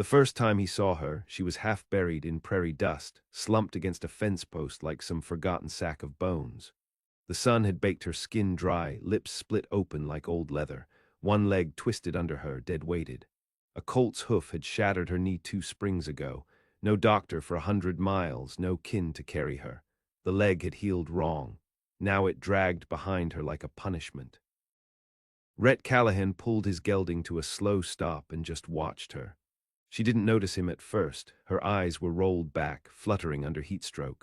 The first time he saw her, she was half buried in prairie dust, slumped against a fence post like some forgotten sack of bones. The sun had baked her skin dry, lips split open like old leather, one leg twisted under her, dead-weighted. A colt's hoof had shattered her knee 2 springs ago. No doctor for 100 miles, no kin to carry her. The leg had healed wrong. Now it dragged behind her like a punishment. Rhett Callahan pulled his gelding to a slow stop and just watched her. She didn't notice him at first. Her eyes were rolled back, fluttering under heatstroke.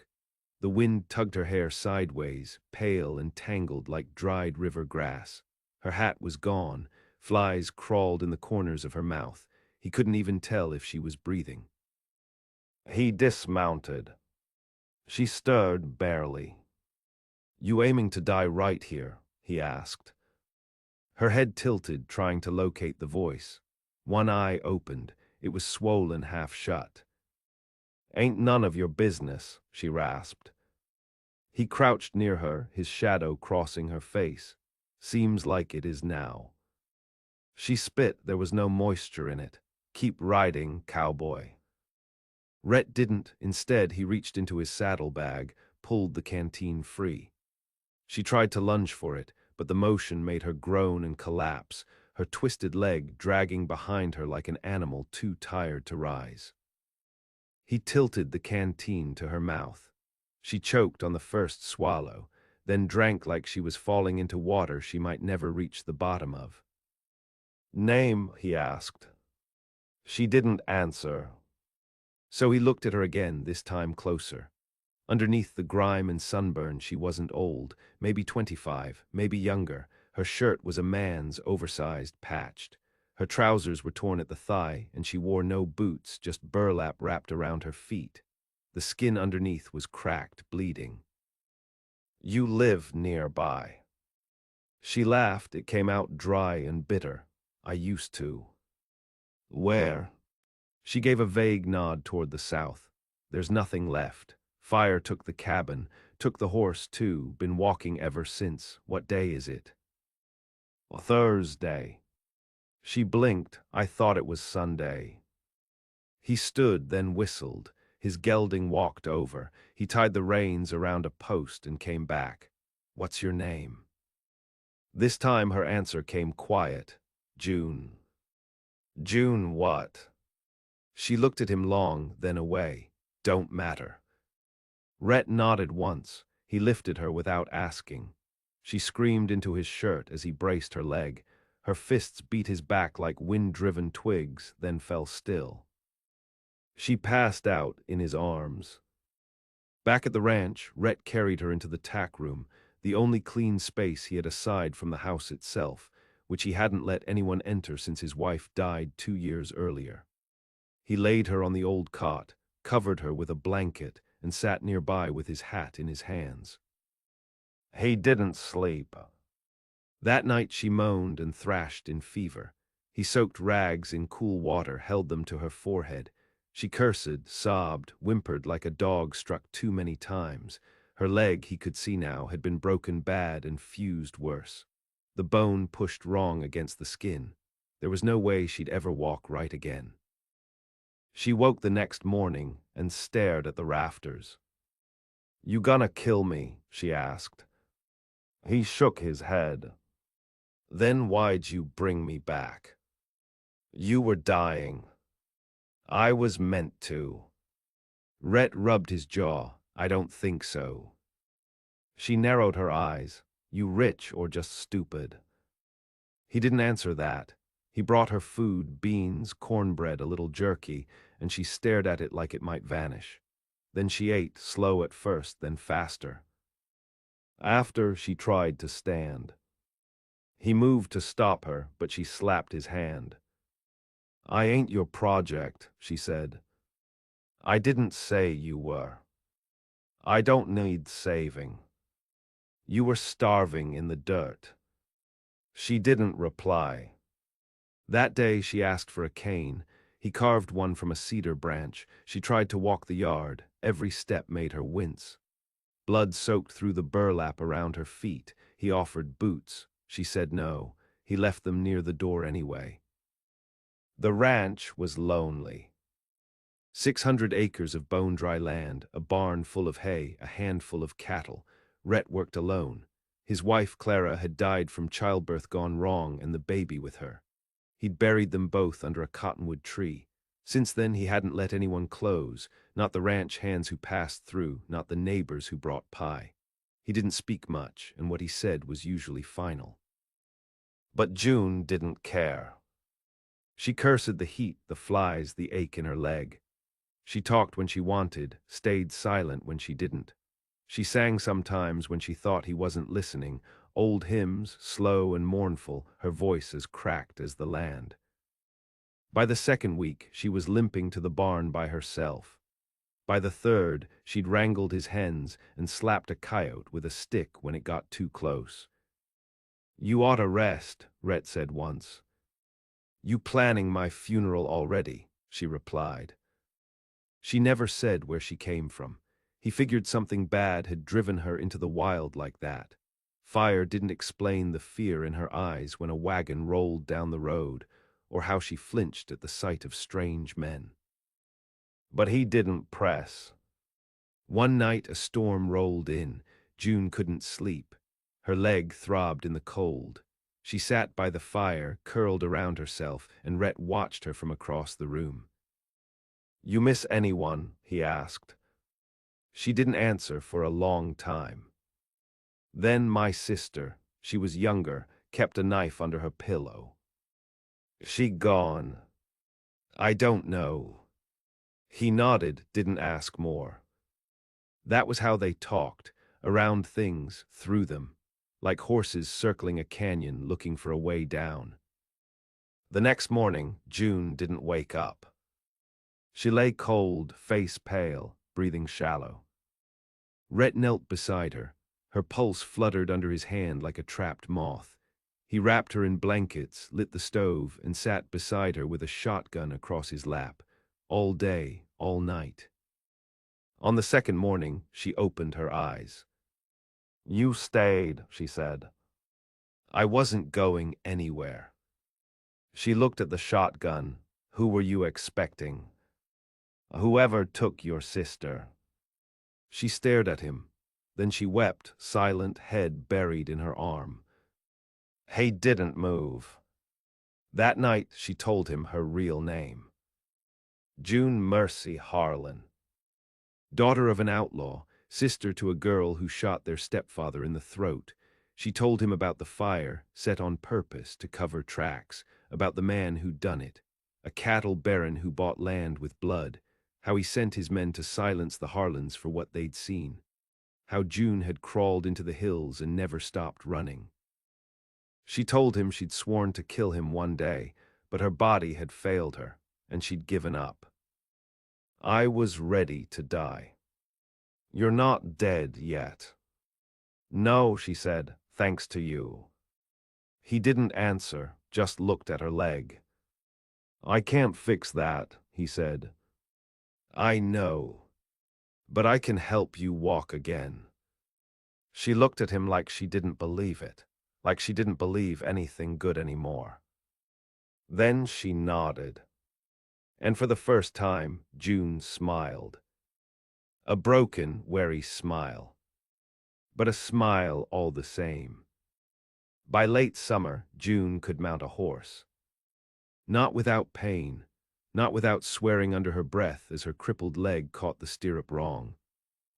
The wind tugged her hair sideways, pale and tangled like dried river grass. Her hat was gone. Flies crawled in the corners of her mouth. He couldn't even tell if she was breathing. He dismounted. She stirred barely. "You aiming to die right here?" he asked. Her head tilted, trying to locate the voice. One eye opened. It was swollen half shut. "Ain't none of your business," she rasped. He crouched near her, his shadow crossing her face. "Seems like it is now." She spit. There was no moisture in it. "Keep riding, cowboy." Rhett didn't. Instead, he reached into his saddlebag, pulled the canteen free. She tried to lunge for it, but the motion made her groan and collapse, her twisted leg dragging behind her like an animal too tired to rise. He tilted the canteen to her mouth. She choked on the first swallow, then drank like she was falling into water she might never reach the bottom of. "Name?" he asked. She didn't answer. So he looked at her again, this time closer. Underneath the grime and sunburn, she wasn't old, maybe 25, maybe younger. Her shirt was a man's, oversized, patched. Her trousers were torn at the thigh, and she wore no boots, just burlap wrapped around her feet. The skin underneath was cracked, bleeding. "You live nearby." She laughed. It came out dry and bitter. "I used to." "Where?" She gave a vague nod toward the south. "There's nothing left. Fire took the cabin, took the horse too, been walking ever since. What day is it?" "Thursday." She blinked. "I thought it was Sunday." He stood, then whistled. His gelding walked over. He tied the reins around a post and came back. "What's your name?" This time her answer came quiet. "June." "June what?" She looked at him long, then away. "Don't matter." Rhett nodded once. He lifted her without asking. She screamed into his shirt as he braced her leg. Her fists beat his back like wind-driven twigs, then fell still. She passed out in his arms. Back at the ranch, Rhett carried her into the tack room, the only clean space he had aside from the house itself, which he hadn't let anyone enter since his wife died 2 years earlier. He laid her on the old cot, covered her with a blanket, and sat nearby with his hat in his hands. He didn't sleep. That night she moaned and thrashed in fever. He soaked rags in cool water, held them to her forehead. She cursed, sobbed, whimpered like a dog struck too many times. Her leg, he could see now, had been broken bad and fused worse. The bone pushed wrong against the skin. There was no way she'd ever walk right again. She woke the next morning and stared at the rafters. "You gonna kill me?" she asked. He shook his head. "Then why'd you bring me back?" "You were dying." "I was meant to." Rhett rubbed his jaw. "I don't think so." She narrowed her eyes. "You rich or just stupid?" He didn't answer that. He brought her food, beans, cornbread, a little jerky, and she stared at it like it might vanish. Then she ate, slow at first, then faster. After, she tried to stand. He moved to stop her, but she slapped his hand. "I ain't your project," she said. "I didn't say you were. I don't need saving. You were starving in the dirt." She didn't reply. That day she asked for a cane. He carved one from a cedar branch. She tried to walk the yard. Every step made her wince. Blood soaked through the burlap around her feet. He offered boots. She said no. He left them near the door anyway. The ranch was lonely. 600 acres of bone-dry land, a barn full of hay, a handful of cattle. Rhett worked alone. His wife, Clara, had died from childbirth gone wrong and the baby with her. He'd buried them both under a cottonwood tree. Since then, he hadn't let anyone close, not the ranch hands who passed through, not the neighbors who brought pie. He didn't speak much, and what he said was usually final. But June didn't care. She cursed the heat, the flies, the ache in her leg. She talked when she wanted, stayed silent when she didn't. She sang sometimes when she thought he wasn't listening, old hymns, slow and mournful, her voice as cracked as the land. By the second week, she was limping to the barn by herself. By the third, she'd wrangled his hens and slapped a coyote with a stick when it got too close. "You ought to rest," Rhett said once. "You planning my funeral already," she replied. She never said where she came from. He figured something bad had driven her into the wild like that. Fire didn't explain the fear in her eyes when a wagon rolled down the road, or how she flinched at the sight of strange men. But he didn't press. One night a storm rolled in. June couldn't sleep. Her leg throbbed in the cold. She sat by the fire, curled around herself, and Rhett watched her from across the room. "You miss anyone?" he asked. She didn't answer for a long time. Then my sister, she was younger, kept a knife under her pillow. "She gone. I don't know." He nodded, didn't ask more. That was how they talked, around things, through them, like horses circling a canyon looking for a way down. The next morning, June didn't wake up. She lay cold, face pale, breathing shallow. Rhett knelt beside her. Her pulse fluttered under his hand like a trapped moth. He wrapped her in blankets, lit the stove, and sat beside her with a shotgun across his lap, all day, all night. On the second morning, she opened her eyes. "You stayed," she said. "I wasn't going anywhere." She looked at the shotgun. "Who were you expecting?" "Whoever took your sister." She stared at him. Then she wept, silent, head buried in her arm. He didn't move. That night, she told him her real name. June Mercy Harlan. Daughter of an outlaw, sister to a girl who shot their stepfather in the throat. She told him about the fire, set on purpose to cover tracks, about the man who'd done it, a cattle baron who bought land with blood, how he sent his men to silence the Harlans for what they'd seen, how June had crawled into the hills and never stopped running. She told him she'd sworn to kill him one day, but her body had failed her, and she'd given up. "I was ready to die." "You're not dead yet." "No," she said, "thanks to you." He didn't answer, just looked at her leg. "I can't fix that," he said. "I know. But I can help you walk again." She looked at him like she didn't believe it, like she didn't believe anything good anymore. Then she nodded. And for the first time, June smiled. A broken, wary smile. But a smile all the same. By late summer, June could mount a horse. Not without pain, not without swearing under her breath as her crippled leg caught the stirrup wrong.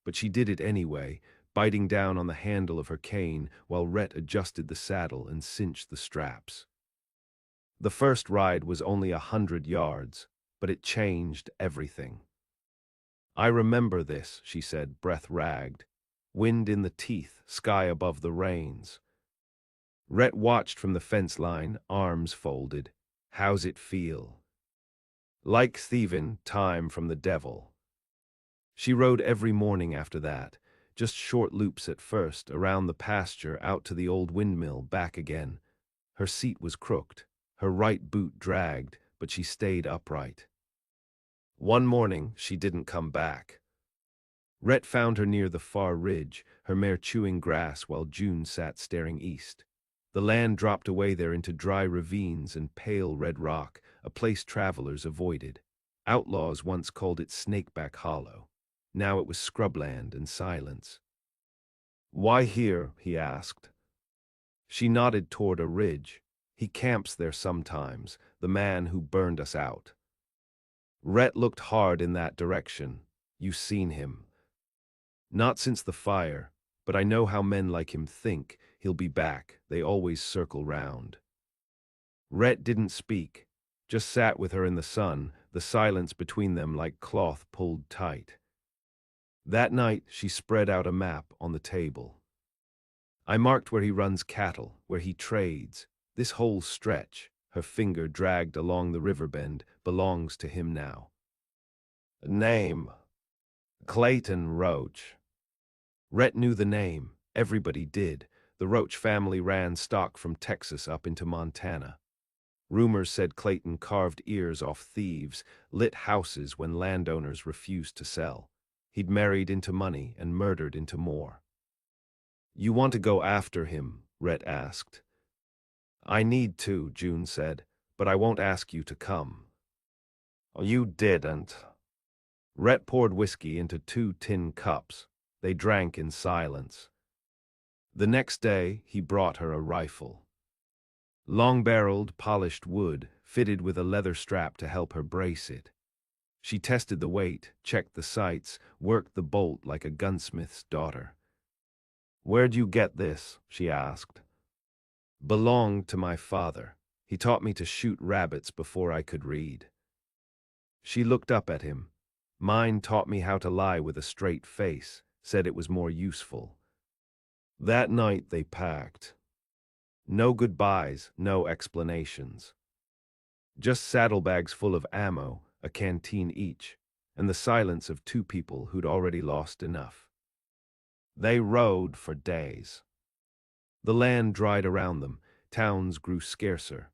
But she did it anyway, biting down on the handle of her cane while Rhett adjusted the saddle and cinched the straps. The first ride was only 100 yards, but it changed everything. "I remember this," she said, breath ragged. Wind in the teeth, sky above the reins. Rhett watched from the fence line, arms folded. "How's it feel?" "Like thieving time from the devil." She rode every morning after that, just short loops at first, around the pasture, out to the old windmill, back again. Her seat was crooked, her right boot dragged, but she stayed upright. One morning, she didn't come back. Rhett found her near the far ridge, her mare chewing grass while June sat staring east. The land dropped away there into dry ravines and pale red rock, a place travelers avoided. Outlaws once called it Snakeback Hollow. Now it was scrubland and silence. "Why here?" he asked. She nodded toward a ridge. "He camps there sometimes, the man who burned us out." Rhett looked hard in that direction. "You seen him?" "Not since the fire, but I know how men like him think. He'll be back. They always circle round." Rhett didn't speak, just sat with her in the sun, the silence between them like cloth pulled tight. That night she spread out a map on the table. "I marked where he runs cattle, where he trades. This whole stretch," her finger dragged along the river bend, "belongs to him now." "Name?" "Clayton Roach." Rhett knew the name. Everybody did. The Roach family ran stock from Texas up into Montana. Rumors said Clayton carved ears off thieves, lit houses when landowners refused to sell. He'd married into money and murdered into more. "You want to go after him?" Rhett asked. "I need to," June said, "but I won't ask you to come." "You didn't." Rhett poured whiskey into 2 tin cups. They drank in silence. The next day, he brought her a rifle. Long-barreled, polished wood, fitted with a leather strap to help her brace it. She tested the weight, checked the sights, worked the bolt like a gunsmith's daughter. "Where'd you get this?" she asked. "Belonged to my father. He taught me to shoot rabbits before I could read." She looked up at him. "Mine taught me how to lie with a straight face, said it was more useful." That night they packed. No goodbyes, no explanations. Just saddlebags full of ammo, a canteen each, and the silence of 2 people who'd already lost enough. They rode for days. The land dried around them, towns grew scarcer.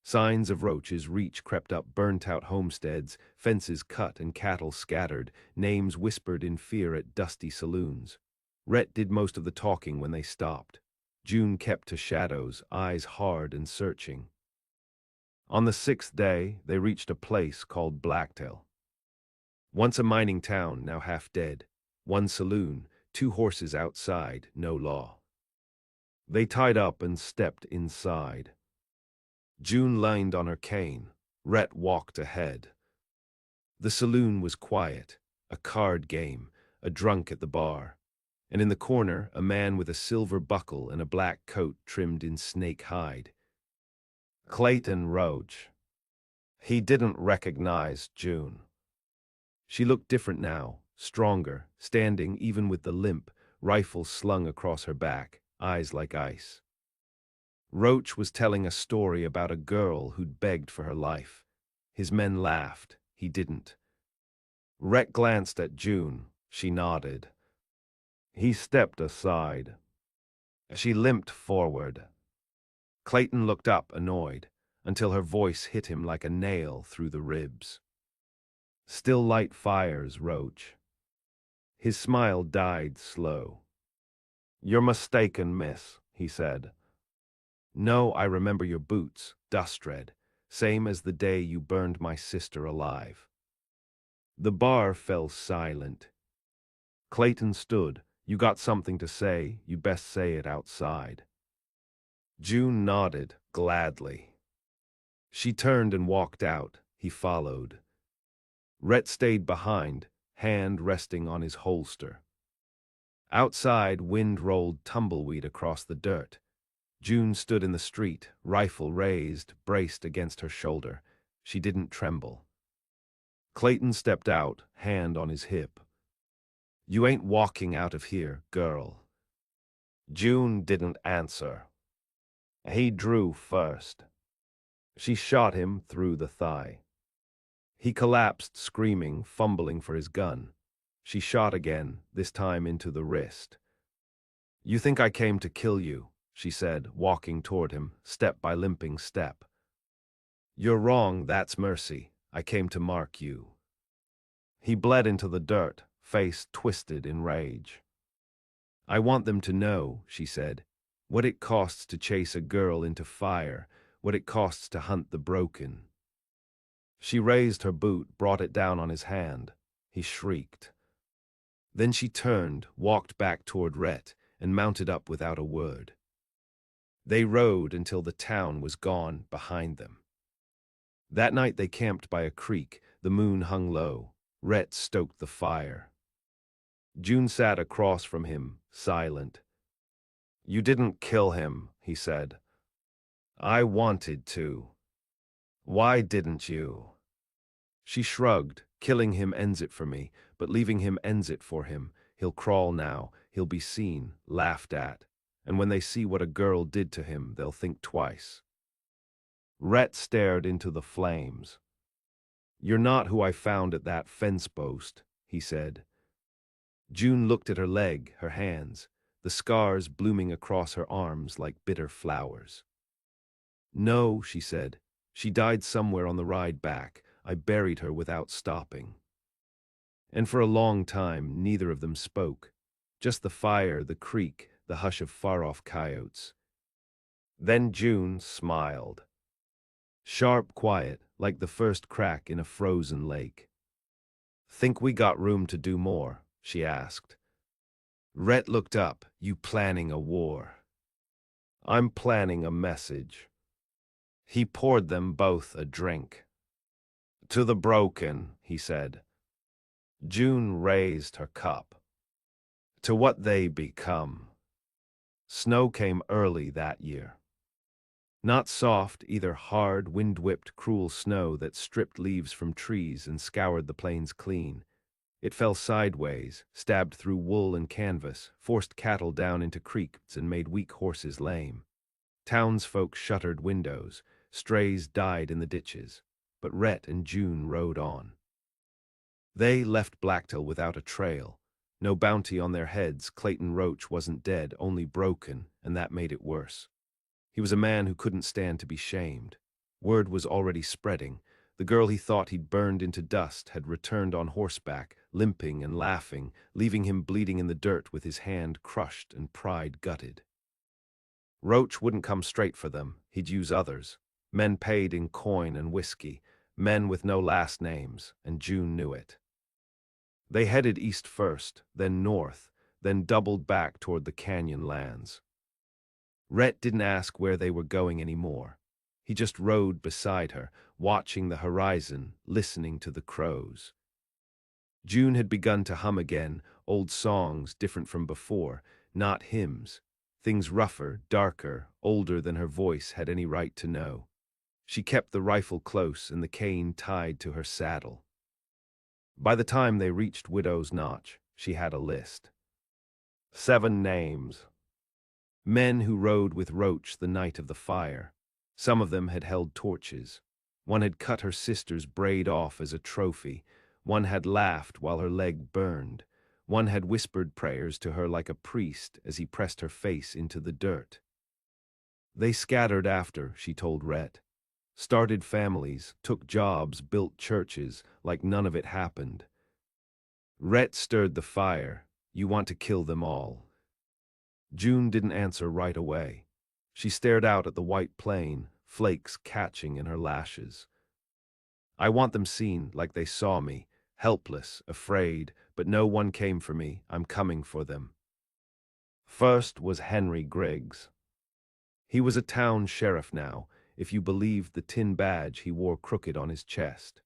Signs of Roach's reach crept up burnt-out homesteads, fences cut and cattle scattered, names whispered in fear at dusty saloons. Rhett did most of the talking when they stopped. June kept to shadows, eyes hard and searching. On the 6th day, they reached a place called Blacktail. Once a mining town, now half dead. 1 saloon, 2 horses outside, no law. They tied up and stepped inside. June leaned on her cane. Rhett walked ahead. The saloon was quiet, a card game, a drunk at the bar. And in the corner, a man with a silver buckle and a black coat trimmed in snake hide. Clayton Roach. He didn't recognize June. She looked different now, stronger, standing even with the limp, rifle slung across her back, eyes like ice. Roach was telling a story about a girl who'd begged for her life. His men laughed. He didn't. Rhett glanced at June. She nodded. He stepped aside. She limped forward. Clayton looked up, annoyed, until her voice hit him like a nail through the ribs. "Still light fires, Roach." His smile died slow. "You're mistaken, miss," he said. "No, I remember your boots, dust red, same as the day you burned my sister alive." The bar fell silent. Clayton stood. "You got something to say, you best say it outside." June nodded, gladly. She turned and walked out. He followed. Rhett stayed behind, hand resting on his holster. Outside, wind rolled tumbleweed across the dirt. June stood in the street, rifle raised, braced against her shoulder. She didn't tremble. Clayton stepped out, hand on his hip. "You ain't walking out of here, girl." June didn't answer. He drew first. She shot him through the thigh. He collapsed, screaming, fumbling for his gun. She shot again, this time into the wrist. "You think I came to kill you," she said, walking toward him, step by limping step. "You're wrong, that's mercy. I came to mark you." He bled into the dirt, face twisted in rage. "I want them to know," she said, "what it costs to chase a girl into fire, what it costs to hunt the broken." She raised her boot, brought it down on his hand. He shrieked. Then she turned, walked back toward Rhett, and mounted up without a word. They rode until the town was gone behind them. That night they camped by a creek. The moon hung low. Rhett stoked the fire. June sat across from him, silent. "You didn't kill him," he said. "I wanted to. Why didn't you?" She shrugged. "Killing him ends it for me, but leaving him ends it for him. He'll crawl now, he'll be seen, laughed at. And when they see what a girl did to him, they'll think twice." Rhett stared into the flames. "You're not who I found at that fence post," he said. June looked at her leg, her hands, the scars blooming across her arms like bitter flowers. "No," she said. "She died somewhere on the ride back. I buried her without stopping." And for a long time, neither of them spoke. Just the fire, the creek, the hush of far-off coyotes. Then June smiled. Sharp, quiet, like the first crack in a frozen lake. "Think we got room to do more?" she asked. Rhett looked up. "You planning a war?" "I'm planning a message." He poured them both a drink. "To the broken," he said. June raised her cup. "To what they become." Snow came early that year. Not soft, either hard, wind-whipped, cruel snow that stripped leaves from trees and scoured the plains clean. It fell sideways, stabbed through wool and canvas, forced cattle down into creeks and made weak horses lame. Townsfolk shuttered windows, strays died in the ditches, but Rhett and June rode on. They left Blacktail without a trail. No bounty on their heads. Clayton Roach wasn't dead, only broken, and that made it worse. He was a man who couldn't stand to be shamed. Word was already spreading. The girl he thought he'd burned into dust had returned on horseback, limping and laughing, leaving him bleeding in the dirt with his hand crushed and pride gutted. Roach wouldn't come straight for them. He'd use others. Men paid in coin and whiskey, men with no last names, and June knew it. They headed east first, then north, then doubled back toward the canyon lands. Rhett didn't ask where they were going anymore. He just rode beside her, watching the horizon, listening to the crows. June had begun to hum again, old songs different from before, not hymns, things rougher, darker, older than her voice had any right to know. She kept the rifle close and the cane tied to her saddle. By the time they reached Widow's Notch, she had a list. 7 names. Men who rode with Roach the night of the fire. Some of them had held torches. One had cut her sister's braid off as a trophy. One had laughed while her leg burned. One had whispered prayers to her like a priest as he pressed her face into the dirt. They scattered after, she told Rhett. Started families, took jobs, built churches, like none of it happened. Rhett stirred the fire. "You want to kill them all." June didn't answer right away. She stared out at the white plain, flakes catching in her lashes. "I want them seen like they saw me, helpless, afraid, but no one came for me. I'm coming for them." First was Henry Griggs. He was a town sheriff now, if you believed the tin badge he wore crooked on his chest.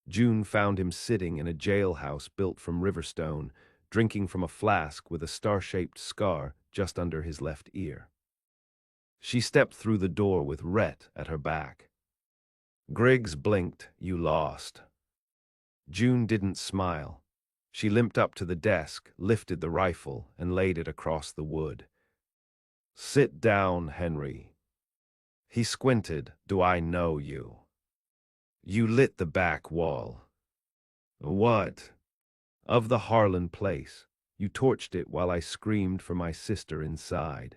June found him sitting in a jailhouse built from riverstone, drinking from a flask with a star-shaped scar just under his left ear. She stepped through the door with Rhett at her back. Griggs blinked. "You lost." June didn't smile. She limped up to the desk, lifted the rifle, and laid it across the wood. "Sit down, Henry." He squinted. "Do I know you?" "You lit the back wall." "What?" "Of the Harlan place. You torched it while I screamed for my sister inside."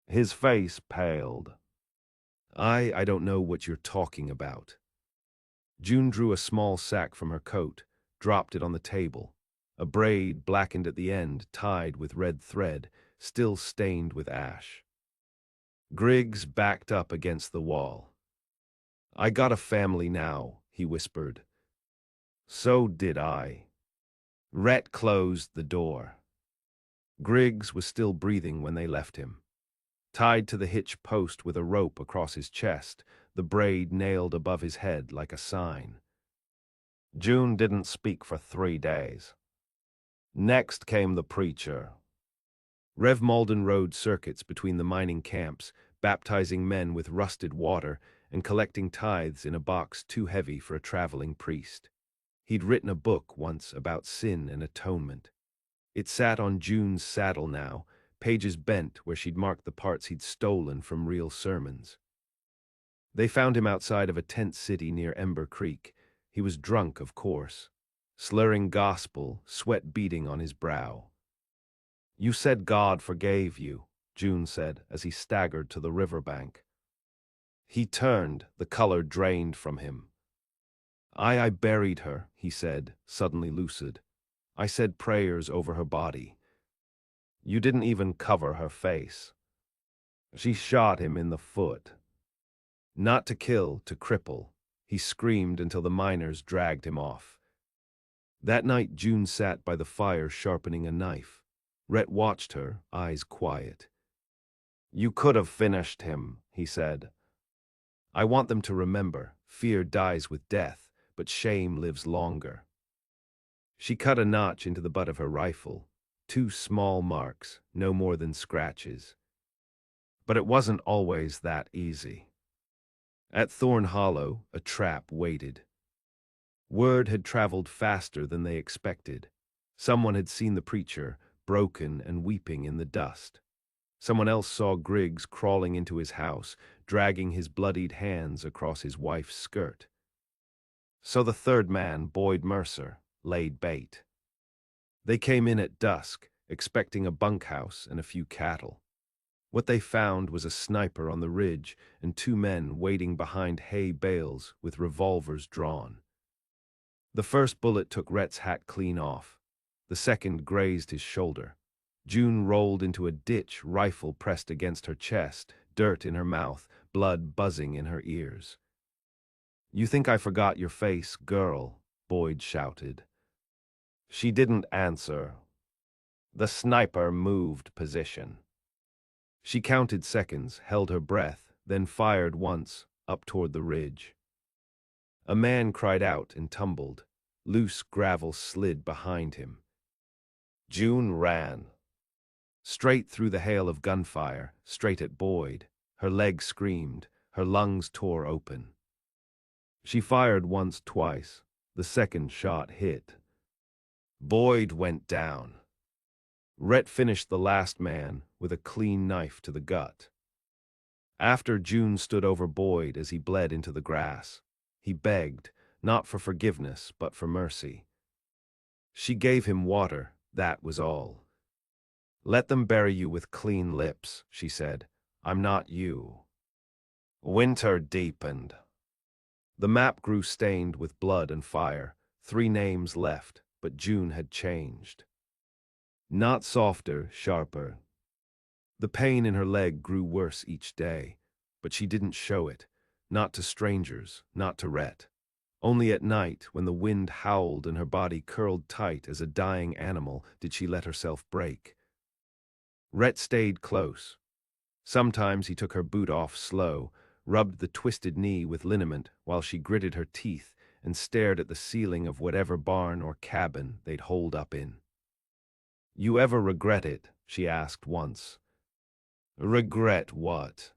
His face paled. I don't know what you're talking about." June drew a small sack from her coat, dropped it on the table. A braid, blackened at the end, tied with red thread, still stained with ash. Griggs backed up against the wall. "I got a family now," he whispered. So did I. Rhett closed the door. Griggs was still breathing when they left him. Tied to the hitch post with a rope across his chest, the braid nailed above his head like a sign. June didn't speak for 3 days. Next came the preacher. Rev Malden rode circuits between the mining camps, baptizing men with rusted water and collecting tithes in a box too heavy for a traveling priest. He'd written a book once about sin and atonement. It sat on June's saddle now, pages bent where she'd marked the parts he'd stolen from real sermons. They found him outside of a tent city near Ember Creek. He was drunk, of course, slurring gospel, sweat beading on his brow. "You said God forgave you," June said as he staggered to the riverbank. He turned, the color drained from him. I buried her," he said, suddenly lucid. "I said prayers over her body. You didn't even cover her face." She shot him in the foot. Not to kill, to cripple. He screamed until the miners dragged him off. That night June sat by the fire sharpening a knife. Rhett watched her, eyes quiet. "You could have finished him," he said. "I want them to remember, fear dies with death, but shame lives longer." She cut a notch into the butt of her rifle. 2 small marks, no more than scratches. But it wasn't always that easy. At Thorn Hollow, a trap waited. Word had traveled faster than they expected. Someone had seen the preacher, broken and weeping in the dust. Someone else saw Griggs crawling into his house, dragging his bloodied hands across his wife's skirt. So the third man, Boyd Mercer, laid bait. They came in at dusk, expecting a bunkhouse and a few cattle. What they found was a sniper on the ridge and 2 men waiting behind hay bales with revolvers drawn. The first bullet took Rhett's hat clean off. The second grazed his shoulder. June rolled into a ditch, rifle pressed against her chest, dirt in her mouth, blood buzzing in her ears. "You think I forgot your face, girl?" Boyd shouted. She didn't answer. The sniper moved position. She counted seconds, held her breath, then fired once, up toward the ridge. A man cried out and tumbled. Loose gravel slid behind him. June ran. Straight through the hail of gunfire, straight at Boyd. Her legs screamed, her lungs tore open. She fired once, twice. The second shot hit. Boyd went down. Rhett finished the last man with a clean knife to the gut. After, June stood over Boyd as he bled into the grass. He begged, not for forgiveness, but for mercy. She gave him water, that was all. "Let them bury you with clean lips," she said. "I'm not you." Winter deepened. The map grew stained with blood and fire. 3 names left, but June had changed. Not softer, sharper. The pain in her leg grew worse each day, but she didn't show it, not to strangers, not to Rhett. Only at night, when the wind howled and her body curled tight as a dying animal, did she let herself break. Rhett stayed close. Sometimes he took her boot off slow, rubbed the twisted knee with liniment while she gritted her teeth and stared at the ceiling of whatever barn or cabin they'd holed up in. "You ever regret it?" she asked once. "Regret what?"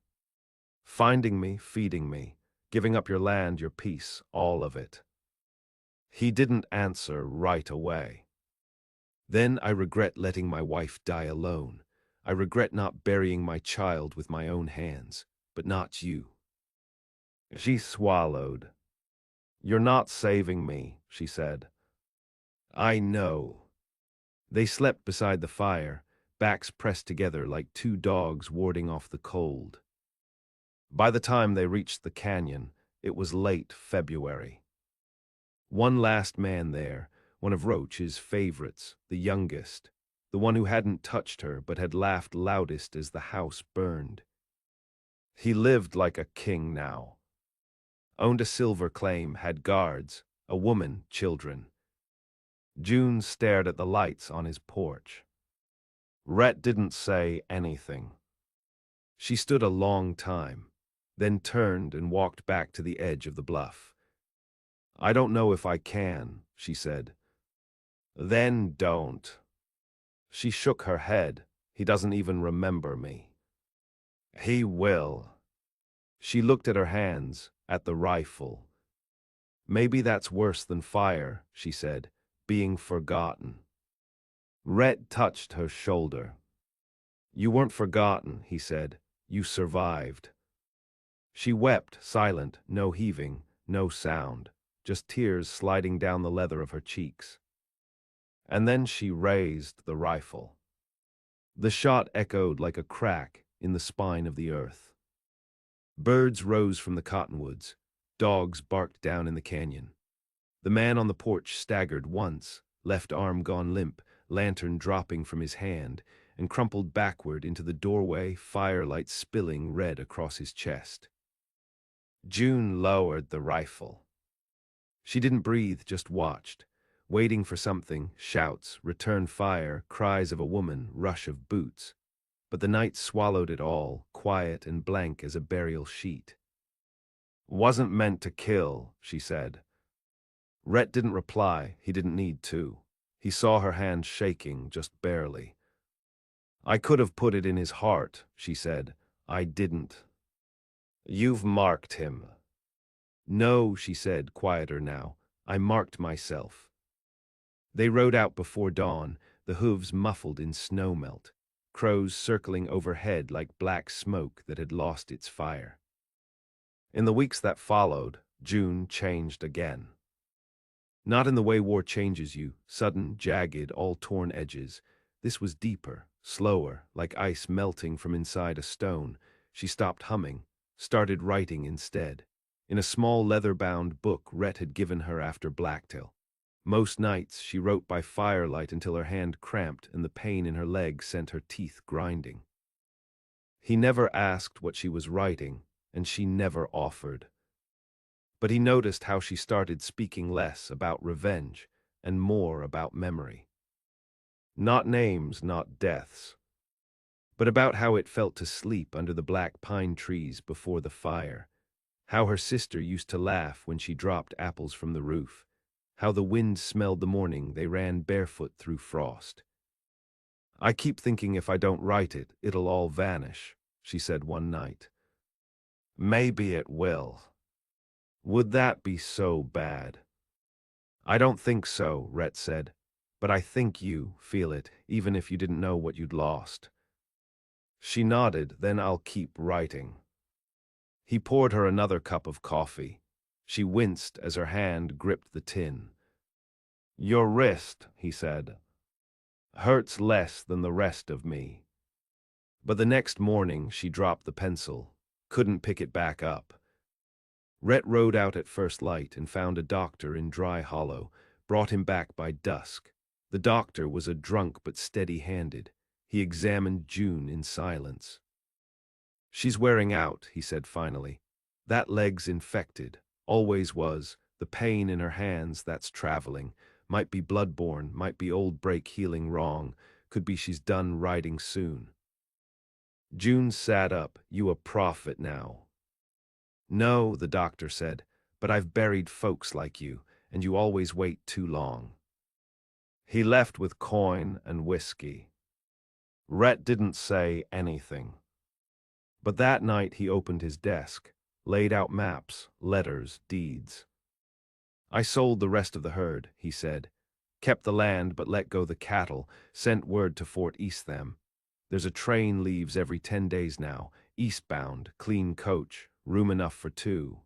"Finding me, feeding me, giving up your land, your peace, all of it." He didn't answer right away. "Then I regret letting my wife die alone. I regret not burying my child with my own hands, but not you." She swallowed. "You're not saving me," she said. "I know." They slept beside the fire, backs pressed together like 2 dogs warding off the cold. By the time they reached the canyon, it was late February. One last man there, one of Roach's favorites, the youngest, the one who hadn't touched her but had laughed loudest as the house burned. He lived like a king now. Owned a silver claim, had guards, a woman, children. June stared at the lights on his porch. Rhett didn't say anything. She stood a long time, then turned and walked back to the edge of the bluff. "I don't know if I can," she said. "Then don't." She shook her head. "He doesn't even remember me." "He will." She looked at her hands, at the rifle. "Maybe that's worse than fire," she said, "being forgotten." Rhett touched her shoulder. "You weren't forgotten," he said. "You survived." She wept, silent, no heaving, no sound, just tears sliding down the leather of her cheeks. And then she raised the rifle. The shot echoed like a crack in the spine of the earth. Birds rose from the cottonwoods. Dogs barked down in the canyon. The man on the porch staggered once, left arm gone limp, lantern dropping from his hand, and crumpled backward into the doorway, firelight spilling red across his chest. June lowered the rifle. She didn't breathe, just watched, waiting for something, shouts, return fire, cries of a woman, rush of boots. But the night swallowed it all, quiet and blank as a burial sheet. "Wasn't meant to kill," she said. Rhett didn't reply. He didn't need to. He saw her hand shaking, just barely. "I could have put it in his heart," she said. "I didn't." "You've marked him." "No," she said, quieter now. "I marked myself." They rode out before dawn, the hooves muffled in snow melt, crows circling overhead like black smoke that had lost its fire. In the weeks that followed, June changed again. Not in the way war changes you, sudden, jagged, all torn edges. This was deeper, slower, like ice melting from inside a stone. She stopped humming, started writing instead, in a small leather-bound book Rhett had given her after Blacktail. Most nights she wrote by firelight until her hand cramped and the pain in her leg sent her teeth grinding. He never asked what she was writing, and she never offered. But he noticed how she started speaking less about revenge and more about memory. Not names, not deaths, but about how it felt to sleep under the black pine trees before the fire, how her sister used to laugh when she dropped apples from the roof, how the wind smelled the morning they ran barefoot through frost. "I keep thinking if I don't write it, it'll all vanish," she said one night. "Maybe it will. Would that be so bad?" "I don't think so," Rhett said, "but I think you feel it, even if you didn't know what you'd lost." She nodded. "Then I'll keep writing." He poured her another cup of coffee. She winced as her hand gripped the tin. "Your wrist," he said, "hurts less than the rest of me." But the next morning she dropped the pencil, couldn't pick it back up. Rhett rode out at first light and found a doctor in Dry Hollow, brought him back by dusk. The doctor was a drunk but steady-handed. He examined June in silence. "She's wearing out," he said finally. "That leg's infected. Always was. The pain in her hands, that's traveling. Might be bloodborne, might be old break healing wrong. Could be she's done riding soon." June sat up. "You a prophet now?" "No," the doctor said, "but I've buried folks like you, and you always wait too long." He left with coin and whiskey. Rhett didn't say anything. But that night he opened his desk, laid out maps, letters, deeds. "I sold the rest of the herd," he said. "Kept the land but let go the cattle, sent word to Fort Eastham. There's a train leaves every 10 days now, eastbound, clean coach, room enough for 2.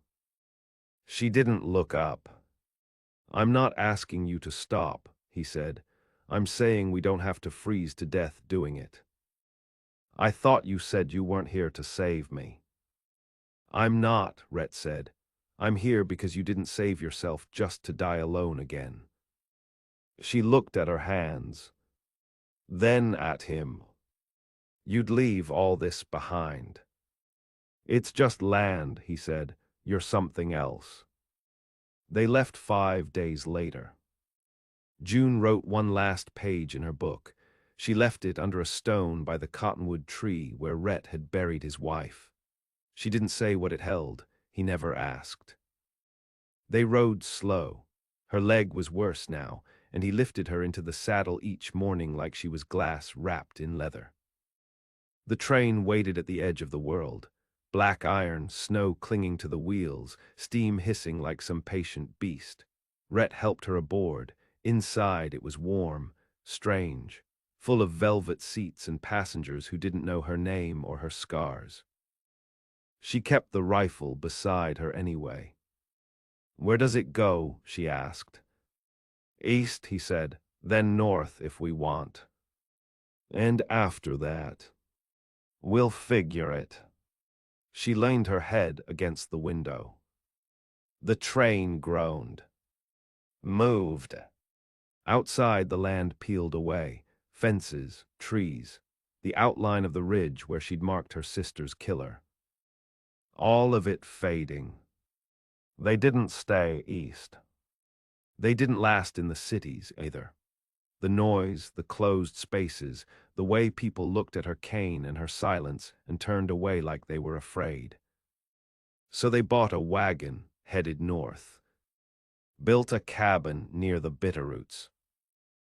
She didn't look up. "I'm not asking you to stop," he said. "I'm saying we don't have to freeze to death doing it." "I thought you said you weren't here to save me." "I'm not," Rhett said. "I'm here because you didn't save yourself just to die alone again." She looked at her hands, then at him. "You'd leave all this behind." "It's just land," he said. You're something else." They left 5 days later. June wrote one last page in her book. She left it under a stone by the cottonwood tree where Rhett had buried his wife. She didn't say what it held. He never asked. They rode slow. Her leg was worse now, and he lifted her into the saddle each morning like she was glass wrapped in leather. The train waited at the edge of the world. Black iron, snow clinging to the wheels, steam hissing like some patient beast. Rhett helped her aboard. Inside it was warm, strange, full of velvet seats and passengers who didn't know her name or her scars. She kept the rifle beside her anyway. "Where does it go?" she asked. "East," he said, "then north if we want. And after that, we'll figure it." She leaned her head against the window. The train groaned. Moved. Outside, the land peeled away. Fences, trees, the outline of the ridge where she'd marked her sister's killer. All of it fading. They didn't stay east. They didn't last in the cities, either. The noise, the closed spaces, the way people looked at her cane and her silence and turned away like they were afraid. So they bought a wagon, headed north. Built a cabin near the Bitterroots.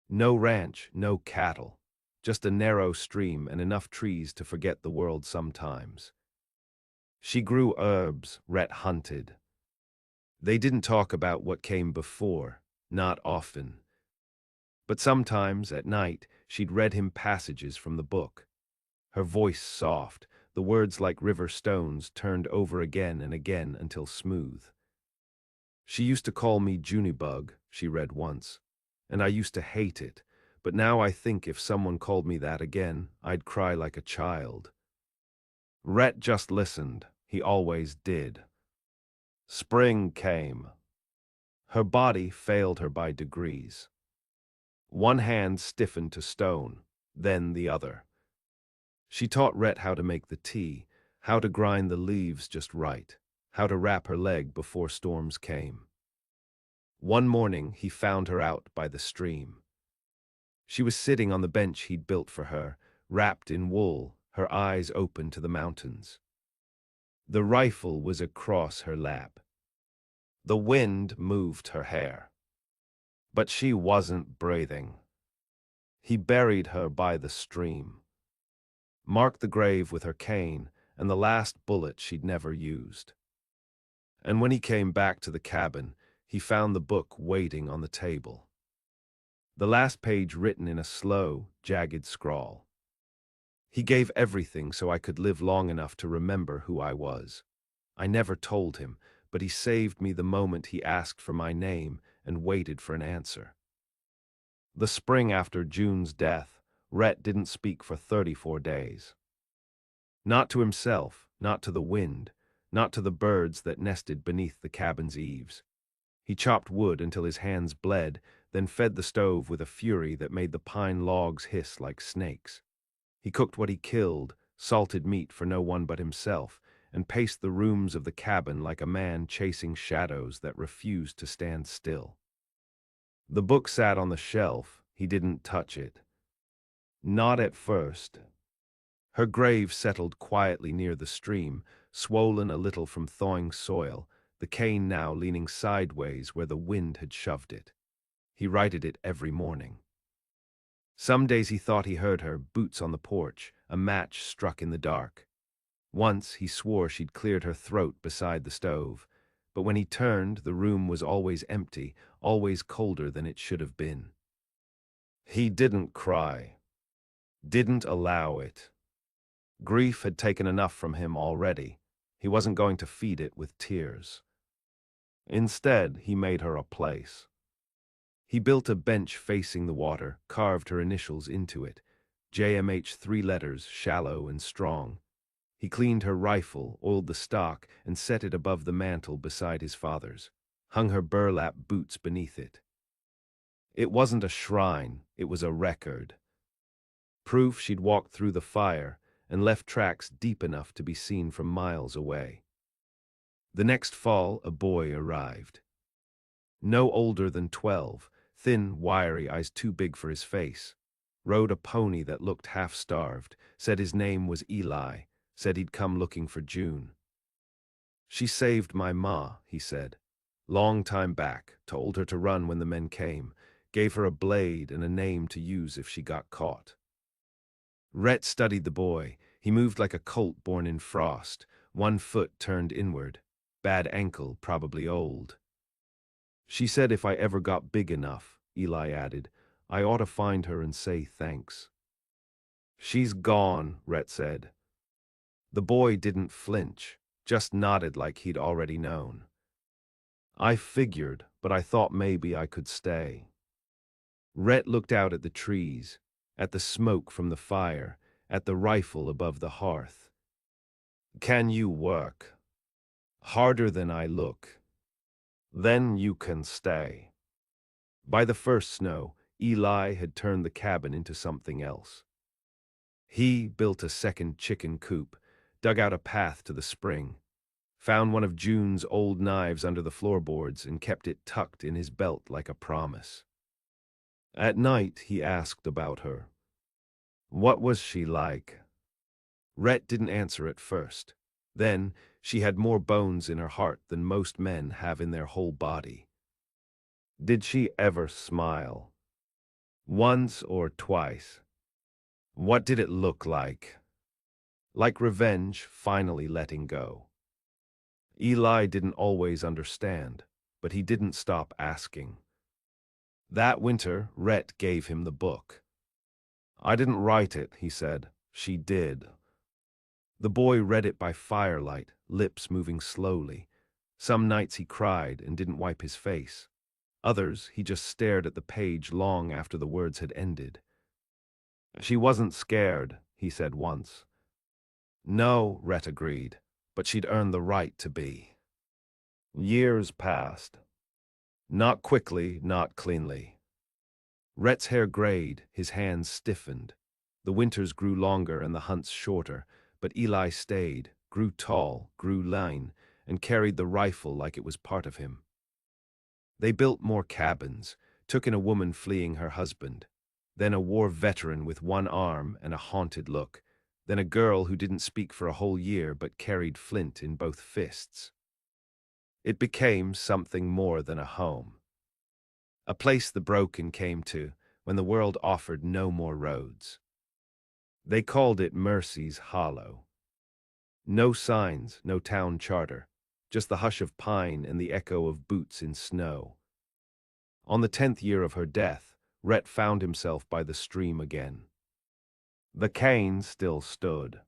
No ranch, no cattle. Just a narrow stream and enough trees to forget the world sometimes. She grew herbs, Rhett hunted. They didn't talk about what came before, not often. But sometimes, at night, she'd read him passages from the book. Her voice soft, the words like river stones turned over again and again until smooth. "She used to call me Junibug," she read once, "and I used to hate it, but now I think if someone called me that again, I'd cry like a child." Rhett just listened. He always did. Spring came. Her body failed her by degrees. One hand stiffened to stone, then the other. She taught Rhett how to make the tea, how to grind the leaves just right, how to wrap her leg before storms came. One morning he found her out by the stream. She was sitting on the bench he'd built for her, wrapped in wool, her eyes open to the mountains. The rifle was across her lap. The wind moved her hair. But she wasn't breathing. He buried her by the stream. Marked the grave with her cane and the last bullet she'd never used. And when he came back to the cabin, he found the book waiting on the table. The last page written in a slow, jagged scrawl. "He gave everything so I could live long enough to remember who I was. I never told him, but he saved me the moment he asked for my name and waited for an answer." The spring after June's death, Rhett didn't speak for 34 days. Not to himself, not to the wind, not to the birds that nested beneath the cabin's eaves. He chopped wood until his hands bled, then fed the stove with a fury that made the pine logs hiss like snakes. He cooked what he killed, salted meat for no one but himself, and paced the rooms of the cabin like a man chasing shadows that refused to stand still. The book sat on the shelf. He didn't touch it. Not at first. Her grave settled quietly near the stream, swollen a little from thawing soil, the cane now leaning sideways where the wind had shoved it. He righted it every morning. Some days he thought he heard her, boots on the porch, a match struck in the dark. Once he swore she'd cleared her throat beside the stove, but when he turned, the room was always empty, always colder than it should have been. He didn't cry. Didn't allow it. Grief had taken enough from him already. He wasn't going to feed it with tears. Instead, he made her a place. He built a bench facing the water, carved her initials into it, JMH, 3 letters, shallow and strong. He cleaned her rifle, oiled the stock, and set it above the mantel beside his father's, hung her burlap boots beneath it. It wasn't a shrine, it was a record. Proof she'd walked through the fire and left tracks deep enough to be seen from miles away. The next fall, a boy arrived. No older than 12, thin, wiry, eyes too big for his face. Rode a pony that looked half-starved, said his name was Eli, said he'd come looking for June. She saved my ma, he said. Long time back, told her to run when the men came, gave her a blade and a name to use if she got caught. Rhett studied the boy. He moved like a colt born in frost, one foot turned inward. Bad ankle, probably old. She said if I ever got big enough, Eli added, I ought to find her and say thanks. She's gone, Rhett said. The boy didn't flinch, just nodded like he'd already known. I figured, but I thought maybe I could stay. Rhett looked out at the trees, at the smoke from the fire, at the rifle above the hearth. Can you work? Harder than I look. Then you can stay. By the first snow, Eli had turned the cabin into something else. He built a second chicken coop, dug out a path to the spring, found one of June's old knives under the floorboards and kept it tucked in his belt like a promise. At night, he asked about her. What was she like? Rhett didn't answer at first. Then, she had more bones in her heart than most men have in their whole body. Did she ever smile? Once or twice. What did it look like? Like revenge finally letting go. Eli didn't always understand, but he didn't stop asking. That winter, Rhett gave him the book. I didn't write it, he said. She did. The boy read it by firelight, lips moving slowly. Some nights he cried and didn't wipe his face. Others, he just stared at the page long after the words had ended. She wasn't scared, he said once. No, Rhett agreed, but she'd earned the right to be. Years passed. Not quickly, not cleanly. Rhett's hair grayed, his hands stiffened. The winters grew longer and the hunts shorter, but Eli stayed, grew tall, grew lean, and carried the rifle like it was part of him. They built more cabins, took in a woman fleeing her husband, then a war veteran with one arm and a haunted look, then a girl who didn't speak for a whole year but carried flint in both fists. It became something more than a home. A place the broken came to when the world offered no more roads. They called it Mercy's Hollow. No signs, no town charter, just the hush of pine and the echo of boots in snow. On the 10th year of her death, Rhett found himself by the stream again. The cane still stood.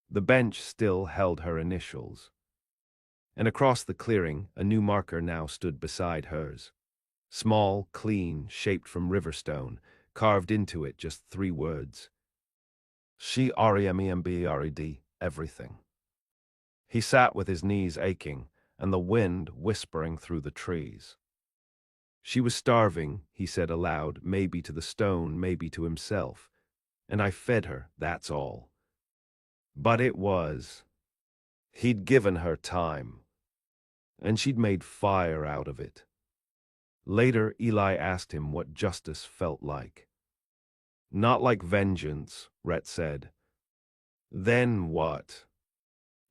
The bench still held her initials. And across the clearing, a new marker now stood beside hers. Small, clean, shaped from river stone, carved into it just 3 words. She remembred everything. He sat with his knees aching, and the wind whispering through the trees. She was starving, he said aloud, maybe to the stone, maybe to himself. And I fed her, that's all. But it was. He'd given her time. And she'd made fire out of it. Later, Eli asked him what justice felt like. Not like vengeance, Rhett said. Then what?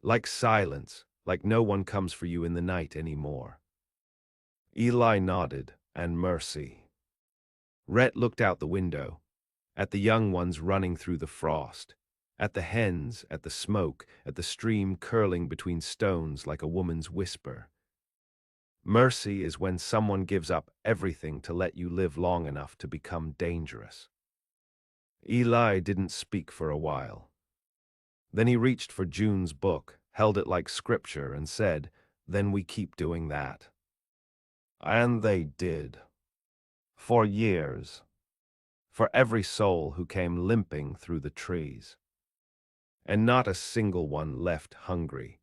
Like silence, like no one comes for you in the night anymore. Eli nodded, and mercy. Rhett looked out the window, at the young ones running through the frost, at the hens, at the smoke, at the stream curling between stones like a woman's whisper. Mercy is when someone gives up everything to let you live long enough to become dangerous. Eli didn't speak for a while. Then he reached for June's book, held it like scripture, and said, "Then we keep doing that." And they did. For years. For every soul who came limping through the trees. And not a single one left hungry.